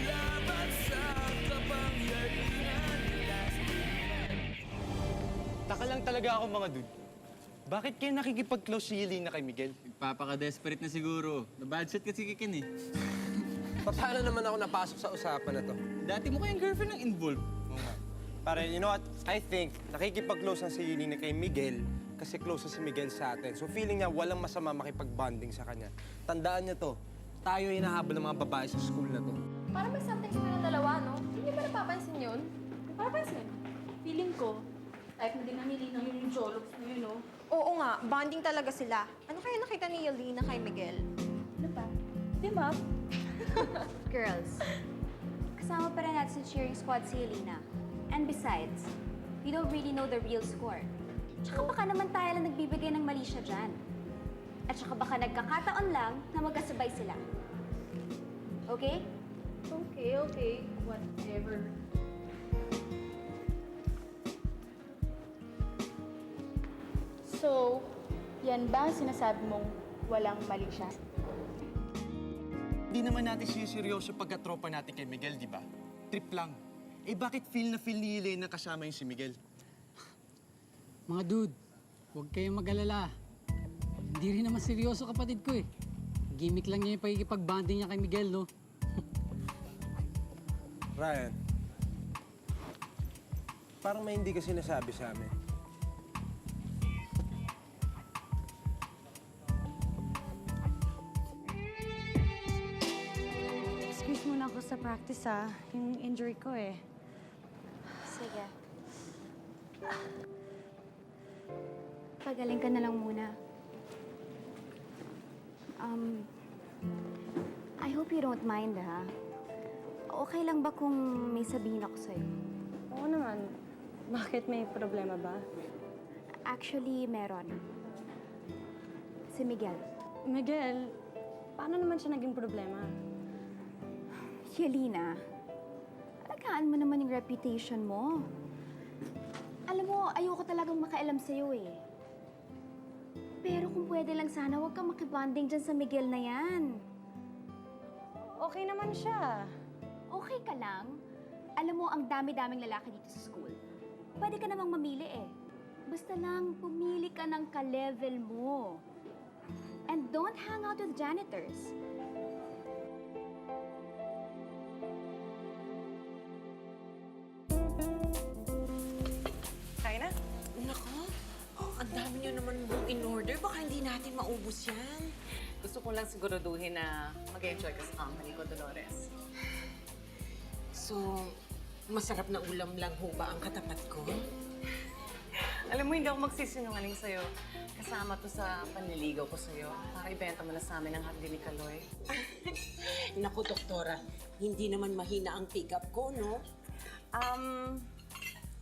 laban sa kapangyarihan nila. Taka lang talaga ako mga dude. Bakit kayo nakikipag-close si Yelena kay Miguel? Nagpapaka-desperate na siguro. Na-budget kasi kikin eh. Paano naman ako napasok sa usapan na to? Dati mo kayang girlfriend ang involved. Pare, you know what? I think nakikipag-close na si Yelena kay Miguel kasi close na si Miguel sa atin. So feeling niya walang masama makipag-bonding sa kanya. Tandaan niya to, tayo hinahabol ng mga babae sa school na to. Parang may something sa kanilang dalawa, no? Hindi ba napapansin yun? Napapansin? Feeling ko, type na din ng Yelena yung jologs na yun, no? Oo nga, bonding talaga sila. Ano kaya nakita ni Yelena kay Miguel? Ano ba? Di ba? Girls, kasama pa rin natin sa cheering squad si Yelena. And besides, we don't really know the real score. Tsaka baka naman tayo lang nagbibigay ng mali siya dyan. At tsaka baka nagkakataon lang na magkasabay sila. Okay? Okay. Whatever. So, yan ba ang sinasabi mong walang mali siya? Hindi naman natin seryoso pagkatropa natin kay Miguel, di ba? Trip lang. Eh bakit feel na feel ni Yelena kasama yung si Miguel? Mga dude, huwag kayong mag-alala. Hindi rin naman seryoso kapatid ko eh. Gimmick lang niya yung pagkikipag-bonding niya kay Miguel, no? Ryan, parang may hindi ka sinasabi sa amin. Excuse muna ako sa practice yung injury ko eh. Sige. Pagaling ka na lang muna. I hope you don't mind, ha? Okay lang ba kung may sabihin ako sa'yo? Oo naman. Bakit may problema ba? Actually, meron. Si Miguel. Miguel, paano naman siya naging problema? Yelena, alagaan mo naman yung reputation mo. Alam mo, ayoko talagang makialam sa'yo eh. Pero kung pwede lang sana, huwag kang makibanding dyan sa Miguel na yan. Okay naman siya. Okay ka lang? Alam mo, ang dami-daming lalaki dito sa school. Pwede ka namang mamili eh. Basta lang, pumili ka ng ka-level mo. And don't hang out with janitors. Kaya na? Nako, ang dami niyo naman buong in-order. Baka hindi natin maubos yan. Gusto ko lang siguraduhin na mag-enjoy ka sa company ko, Dolores. So, masarap na ulam lang ho ba ang katapat ko? Alam mo, hindi ako magsisinungaling sa'yo. Kasama to sa panliligaw ko sa'yo para ibenta mo na sa amin ang hotdog ni Kaloy. Naku, doktora, hindi naman mahina ang pick-up ko, no?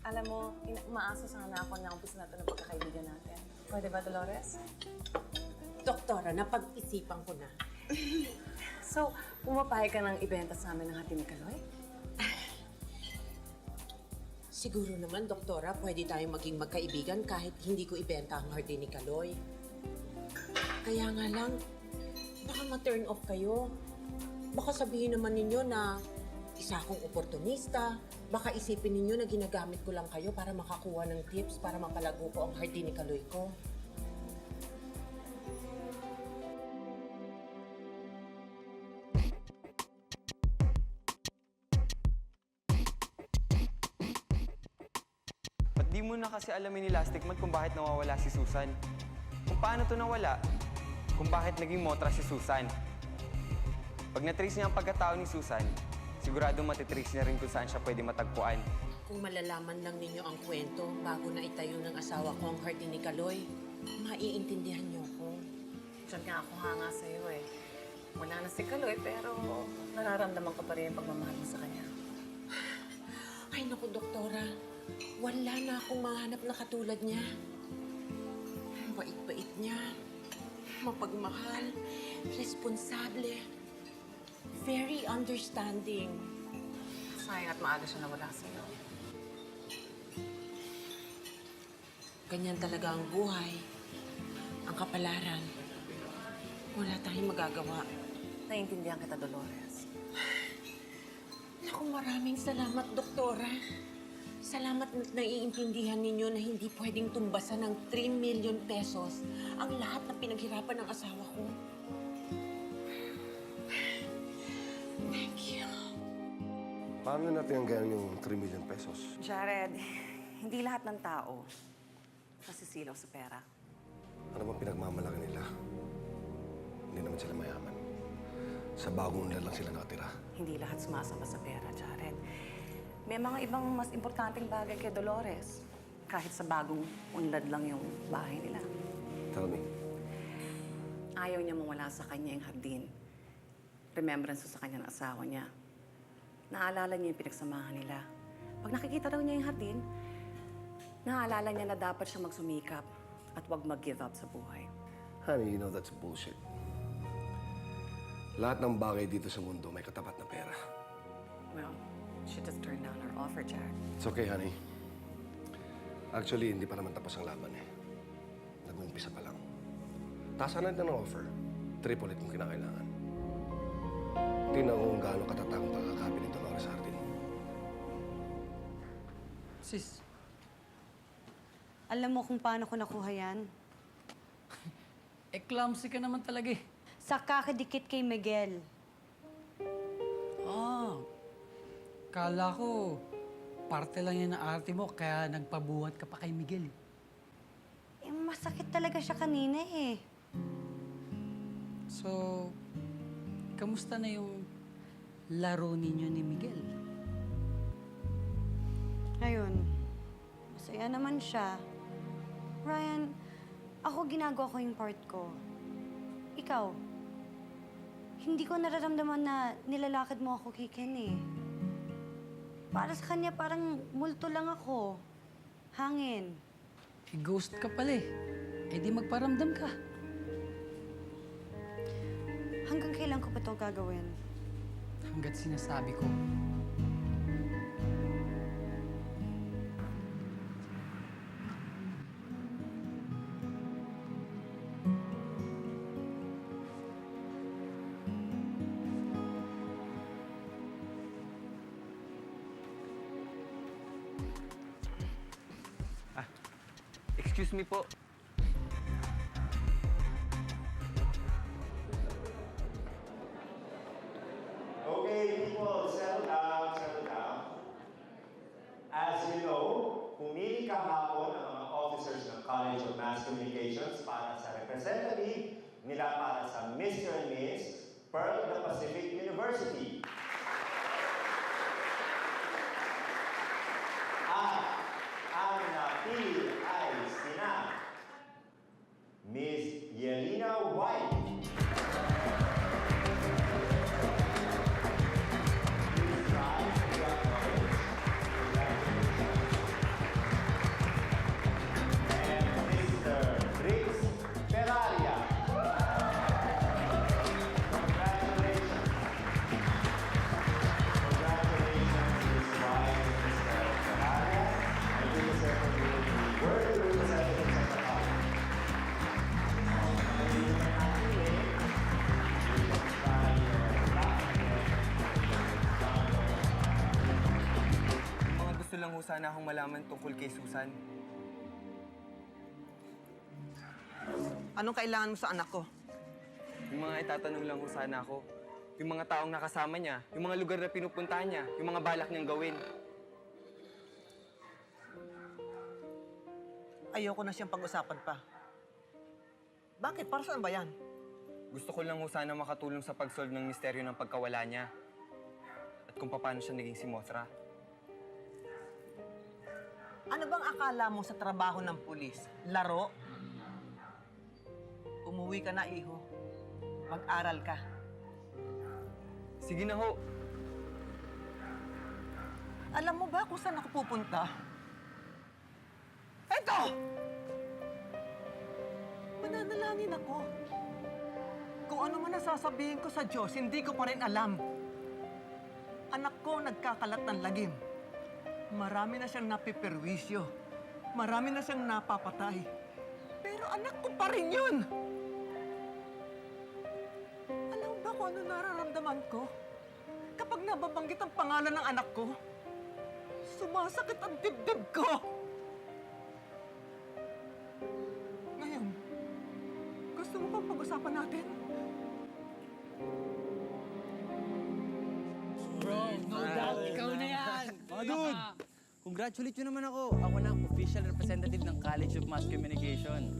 Alam mo, umaasa sana ako na umpisa natin ang pagkakaibigan natin. Pwede ba, Dolores? Doktora, napag-isipan ko na. So, pumapayag ka ng ibenta sa amin ang hotdog ni Kaloy? Siguro naman, doktora, pwede tayong maging magkaibigan kahit hindi ko ibenta ang hardin ni Kaloy. Kaya nga lang, baka ma-turn off kayo. Baka sabihin naman ninyo na isa akong oportunista. Baka isipin ninyo na ginagamit ko lang kayo para makakuha ng tips para mapalago ko ang hardin ni Kaloy ko. Di mo na kasi alamin ni Lastic Man kung bakit nawawala si Susan. Kung paano to nawala, kung bakit naging motra si Susan. Pag na-trace niya ang pagkatao ni Susan, siguradong matitrace niya rin kung saan siya pwede matagpuan. Kung malalaman lang ninyo ang kwento bago na itayo ng asawa ko ang hardin ni Kaloy, maiintindihan niyo ko. Diyan nga ako hanga sa'yo eh. Wala na si Kaloy, pero nararamdaman ko pa rin yung pagmamahal mo sa kanya. Ay naku, doktora. Wala na akong mahanap na katulad niya. Bait-bait niya. Mapagmahal. Responsable. Very understanding. Sayang at maaga siya nawala sa'yo. Ganyan talaga ang buhay. Ang kapalaran. Wala tayong magagawa. Naiintindihan kita, Dolores. Maraming salamat, Doktora. Salamat na naiintindihan ninyo na hindi pwedeng tumbasan ng 3 million pesos ang lahat ng pinaghirapan ng asawa ko. Thank you. Paano natin hanggang yung 3 million pesos? Jared, hindi lahat ng tao nasisilaw sa pera. Ano bang pinagmamalaki nila? Hindi naman sila mayaman. Sa bagong unlad lang sila nakatira. Hindi lahat sumasama sa pera, Jared. May mga ibang mas importanteng bagay kay Dolores. Kahit sa bagong unlad lang yung bahay nila. Tell me. Ayaw niya mawala sa kanya yung hardin. Remembrance sa kanya ng asawa niya. Naalala niya yung pinagsamahan nila. Pag nakikita daw niya yung hardin, naalala niya na dapat siya magsumikap at huwag mag-give up sa buhay. Honey, you know that's bullshit. Lahat ng bagay dito sa mundo may katapat na pera. Well, she just turned down her offer, Jared. It's okay, honey. Actually, hindi pa naman tapos ang laban eh. Nag-uumpisa pa lang. Taasan natin ng offer. Triple it kung kinakailangan. Tingnan ko kung gaano katatang pagkakapi ni Dolores Hardin. Sis, Alam mo kung paano ko nakuha yan? clumsy ka naman talaga eh. Sa kakadikit kay Miguel. Kala ko, parte lang yan ng arte mo, kaya nagpabuhat ka pa kay Miguel. Eh, masakit talaga siya kanina eh. So, kamusta na yung laro ninyo ni Miguel? Ayun, masaya naman siya. Ryan, ako ginagawa ko yung part ko. Ikaw, hindi ko nararamdaman na nilalakad mo ako kay Ken eh. Para sa kanya, parang multo lang ako. Hangin. Ghost ka pala eh. Eh di magparamdam ka. Hanggang kailan ko pa ito gagawin? Hanggat sinasabi ko. Excuse me po. Okay, people, settle down, settle down. As you know, pumili kahapon ang mga officers ng College of Mass Communications para sa representative nila para sa Mr. and Miss Pearl of the Pacific University. At ang napili ay sina Miss Yelena White. Gusto lang ho sana akong malaman tungkol kay Susan. Anong kailangan mo sa anak ko? Yung mga itatanong lang ho sana ako. Yung mga taong nakasama niya, yung mga lugar na pinupuntahan niya, yung mga balak niyang gawin. Ayoko na siyang pag-usapan pa. Bakit? Para saan ba yan? Gusto ko lang ho sana makatulong sa pag-solve ng misteryo ng pagkawala niya. At kung paano siya naging si Mothra. Ano bang akala mo sa trabaho ng pulis? Laro? Umuwi ka na, iho. Mag-aral ka. Sige na ho. Alam mo ba kung saan ako pupunta? Eto! Mananalangin ako. Kung ano man nasasabihin ko sa Diyos, hindi ko pa rin alam. Anak ko nagkakalat ng lagim. Marami na siyang napiperwisyo. Marami na siyang napapatay. Pero anak ko pa rin yun! Alam mo ba kung ano nararamdaman ko? Kapag nababanggit ang pangalan ng anak ko, sumasakit ang dibdib ko. Ngayon, gusto mo bang pag-usapan natin? Bro, no doubt, ikaw na yan! Mga dude! Congratulate nyo naman ako. Ako na ang official representative ng College of Mass Communication.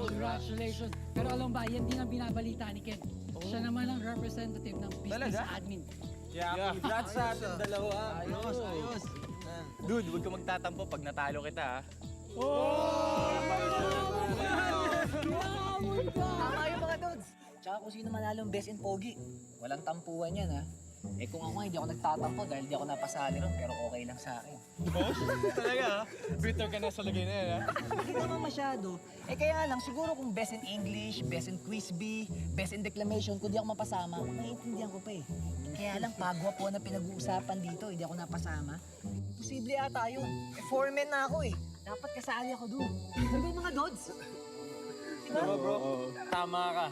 Congratulations! Pero alam ba, yan din ang binabalita ni Ken. Siya naman ang representative ng business admin. Yeah, congrats sa atin dalawa. Ayos. Dude, huwag ka magtatampo pag natalo kita, ha? Tama yung mga dudes. Tsaka kung sino manalo ang best in pogi, walang tampuhan yan, ha? Eh kung ako nga, hindi ako nagtatampo dahil hindi ako napasali ron, pero okay lang sa akin. Boss? Talaga, ha? Bitter ka na sa lagay na yan, ha? Hindi naman masyado. Eh kaya lang, siguro kung best in English, best in quiz bee, best in declamation, kung di ako mapasama, maiintindihan ko pa eh. Kaya lang, pagwa po na pinag-uusapan dito, hindi ako napasama. Posible ata yun. Eh, foreman na ako eh. Dapat kasali ako doon. Ano ba yung mga dudes? Diba? Bro. Tama ka.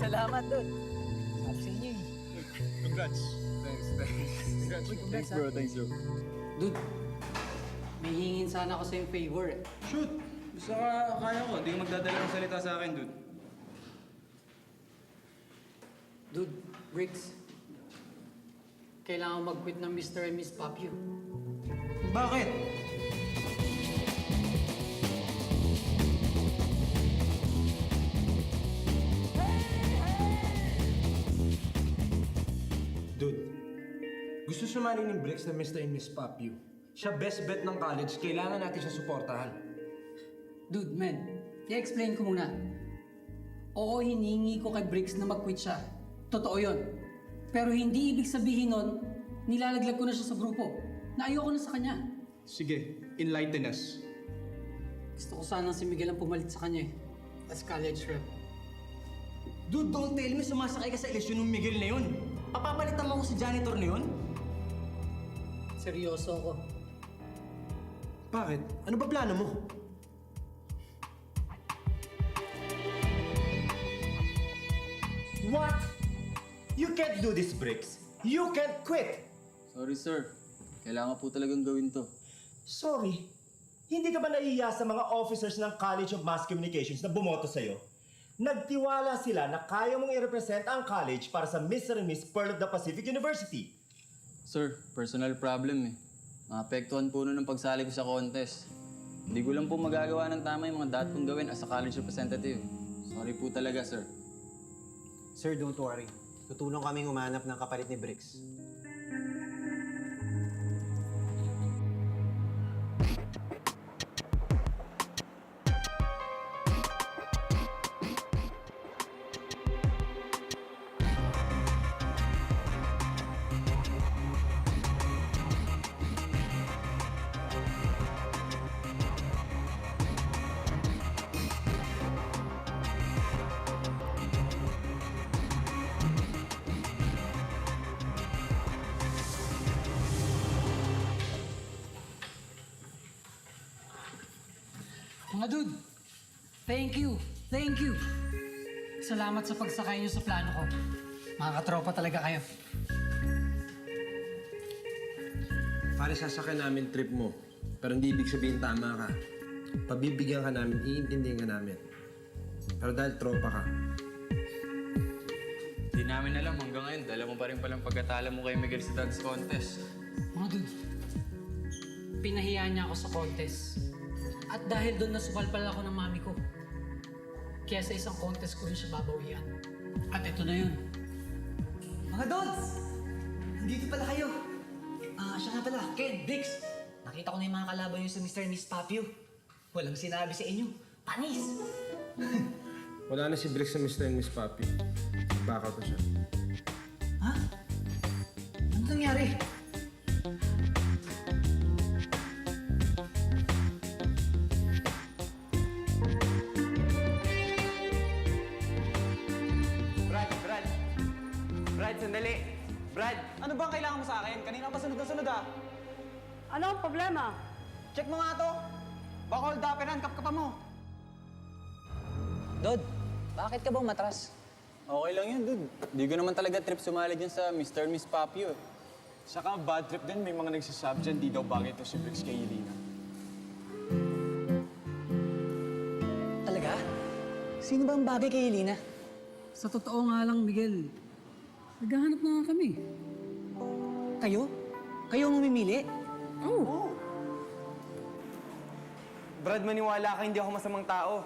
Salamat, dude. Sabi sa inyo eh. Congrats. Thanks, bro. Thanks, bro. Dude, may hingin sana ako sa yung favor eh. Shoot! Basta kaya ko. Hindi ka magdadala ng salita sa akin, dude. Dude, Briggs. Kailangan mag-quit ng Mr. and Miss Papio. Bakit? Dude, gusto sumali ni Bricks na Mr. and Miss Papio. Siya best bet ng college, kailangan natin siya suportahan. Dude, man, i-explain ko muna. Oo, hiningi ko kay Briggs na mag-quit siya. Totoo yun. Pero hindi ibig sabihin nun, nilalaglag ko na siya sa grupo. Na ayoko na sa kanya. Sige, enlighten us. Gusto ko sanang si Miguel ang pumalit sa kanya eh. As college rep. Dude, don't tell me sumasakay ka sa ilusyon ng Miguel na yun. Papapalitan mo ko si janitor na yun? Seryoso ako. Bakit? Ano ba plano mo? What? You can't do this, Bricks. You can't quit. Sorry, sir. Kailangan po talagang gawin to. Sorry. Hindi ka ba nahihiya sa mga officers ng College of Mass Communications na bumoto sa'yo? Nagtiwala sila na kaya mong i-represent ang college para sa Mr. and Miss Pearl of the Pacific University. Sir, personal problem eh. Maapektuhan po nun ang pagsali ko sa contest. Hindi ko lang po magagawa ng tama yung mga dapat kong gawin as a college representative. Sorry po talaga, sir. Sir, don't worry. Tutulong kaming umanap ng kapalit ni Bricks. Mga dude, thank you. Thank you. Salamat sa pagsakay niyo sa plano ko. Mga katropa talaga kayo. Pare, sasakyan namin trip mo. Pero hindi ibig sabihin tama ka. Pabibigyan ka namin, iintindihan ka namin. Pero dahil tropa ka, Hindi namin alam hanggang ngayon. Dala mo pa rin palang pagkatala mo kay Miguel sa dance contest. Mga dude, pinahiya niya ako sa contest. At dahil doon nasupalpal ako ng mami ko. Kaya sa isang contest ko rin siya babawian. At ito na yun. Mga dudes! Nandito pala kayo. Siya nga pala, Ken, Bricks. Nakita ko na yung mga kalaban niyo sa Mr. and Miss Papio. Walang sinabi sa inyo. Panis! wala na si Bricks sa Mr. and Miss Papi. Baka ko siya. Ha? Ano nangyari? Brad, sandali. Brad! Ano ba ang kailangan mo sa akin? Kanina pa sunod na sunod ah. Ano ang problema? Check mo nga to. Baka hold uperan, kapkapan mo. Dod, bakit ka bang matras? Okay lang yun, dude. Hindi ko naman talaga trip sumali dyan sa Mr. and Miss Papio. Saka bad trip din, may mga nagsasabi dyan, di daw bagay to si Briggs kay Yelena. Talaga? Sino ba ang bagay kay Yelena? Sa totoo nga lang, Miguel, naghahanap na nga kami. Kayo? Kayo ang mamimili? Oo. Brad, maniwala ka, hindi ako masamang tao.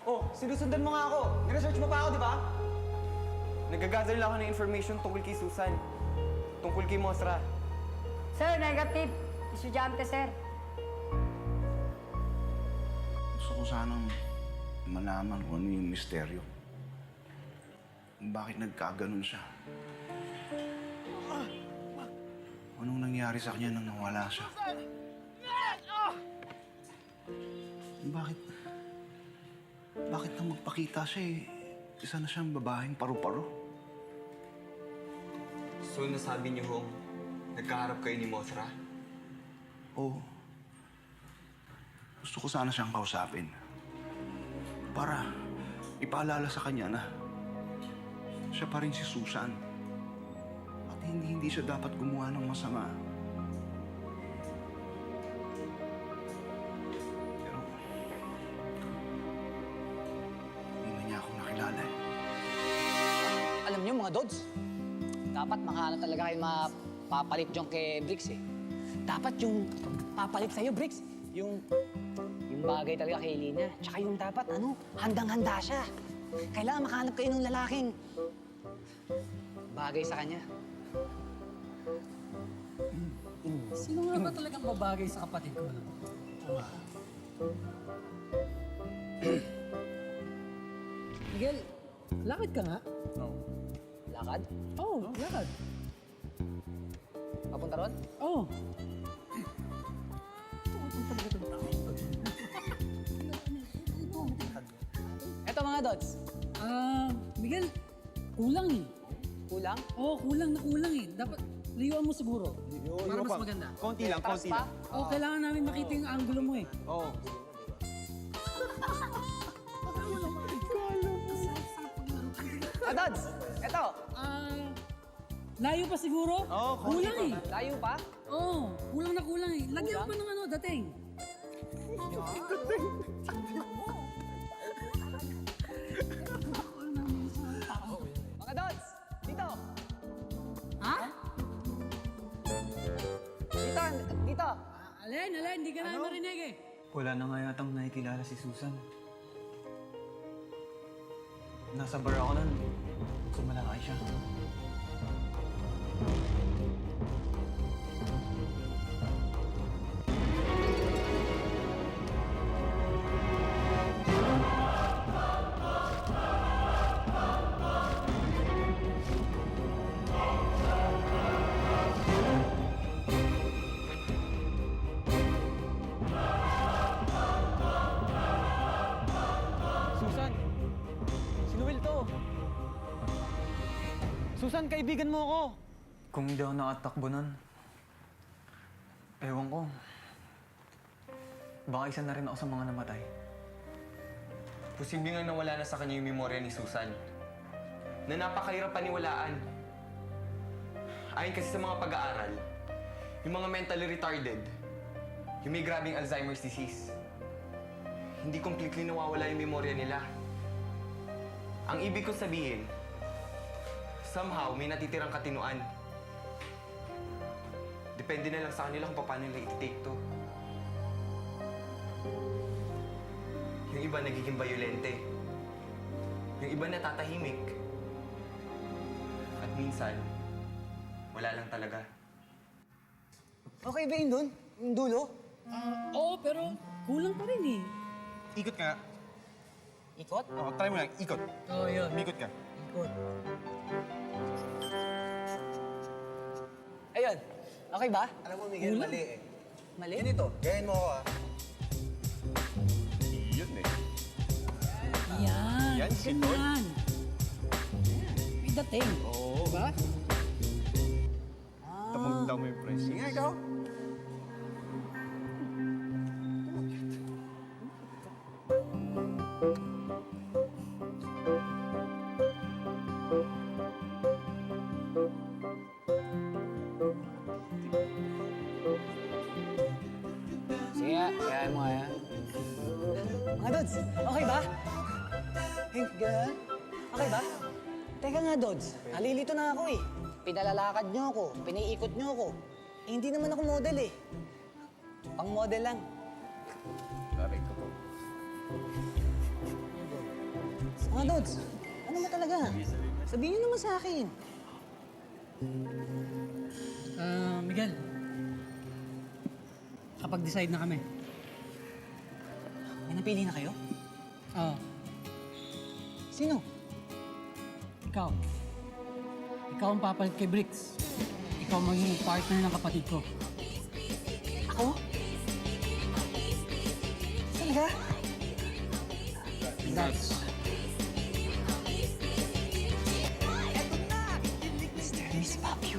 Oh, sinusundan mo nga ako. Niresearch mo pa ako, di ba? Nagagather lang ako ng information tungkol kay Susan. Tungkol kay Mosra. Sir, negative. Estudyante, sir. Gusto ko sanang malaman kung ano yung misteryo. Bakit nagkaganon siya? Anong nangyari sa kanya nang nawala siya? Bakit nang magpakita siya isa na siyang babaeng paru-paro? So, nasabi niyo, Hong, nagkaharap kayo ni Mosra? Oo. Gusto ko sana siyang kausapin. Para ipaalala sa kanya na siya pa rin si Susan. At hindi siya dapat gumawa ng masama. Pero hindi na niya ako nakilala eh. Alam niyo mga Dods, dapat makahanap talaga kayo mapapalit dyan kay Briggs eh. Dapat yung papalit sa'yo, Briggs, yung bagay talaga kay Lina. Tsaka yung dapat, handang-handa siya. Kailangan makahanap kayo ng lalaking bagay sa kanya. Sino nga ba talagang babagay sa kapatid ko? Miguel, lakad ka nga? Lakad? Oo, lakad. Papunta ron? Oo. Eto mga Dods. Miguel, kulang eh. Kulang? Oo, kulang na kulang eh. Dapat layuan mo siguro. Para mas maganda. Konti lang, konti lang. Oo, kailangan namin makita yung angulo mo eh. Oo. Dods, eto. Layo pa siguro? Oo, kulang eh. Layo pa? Oo, kulang na kulang eh. Lagyan mo pa ng dating. Mga Dods, dito. Ha? Dito. Alin, hindi ka namin marinig eh. Wala na nga yatang nakikilala si Susan. Nasa bar ako nun. Sumalakay siya. Susan! Si Noel to! Susan, kaibigan mo ako! Kung hindi ako nakatakbo nun, ewan ko. Baka isa na rin ako sa mga namatay. Posibleng nawala na sa kanya yung memorya ni Susan. Na napakahirap paniwalaan. Ayon kasi sa mga pag-aaral, yung mga mentally retarded, yung may grabing Alzheimer's disease, hindi completely nawawala yung memorya nila. Ang ibig ko sabihin, somehow may natitirang katinuan. Depende na lang sa kanila kung paano nila i-take to. Yung iba nagiging bayolente. Yung iba natatahimik. At minsan, wala lang talaga. Okay ba yun dun? Yung dulo? Oo, pero kulang pa rin eh. Ikot ka. Ikot? Oo, try mo lang. Ikot. Oo, yun. Umikot ka. Ikot. Ayun. Okay ba? Alam mo, Miguel, Kulang. mali eh. Mali? Ganito, gayahin mo ako ah. Yun eh. Yan. Yan, si Ganyan. May dating. Oo. Diba? Tapos daw mo yung press. Sige, ikaw. Kaya mo nga yan. Mga Dods, okay ba? Ganun? Okay ba? Teka nga, Dods. Nalilito na ako eh. Pinalalakad niyo ako, piniikot niyo ako. Eh, hindi naman ako model eh. Pang model lang. Sorry ko po. Mga Dods, ano ba talaga? Sabihin niyo naman sa akin. Miguel. Kapag-decide na kami. May napili na kayo? Oo. Sino? Ikaw. Ikaw ang papalit kay Bricks. Ikaw magiging partner ng kapatid ko. Ako? Talaga? Congrats. Mr. Miss Papio.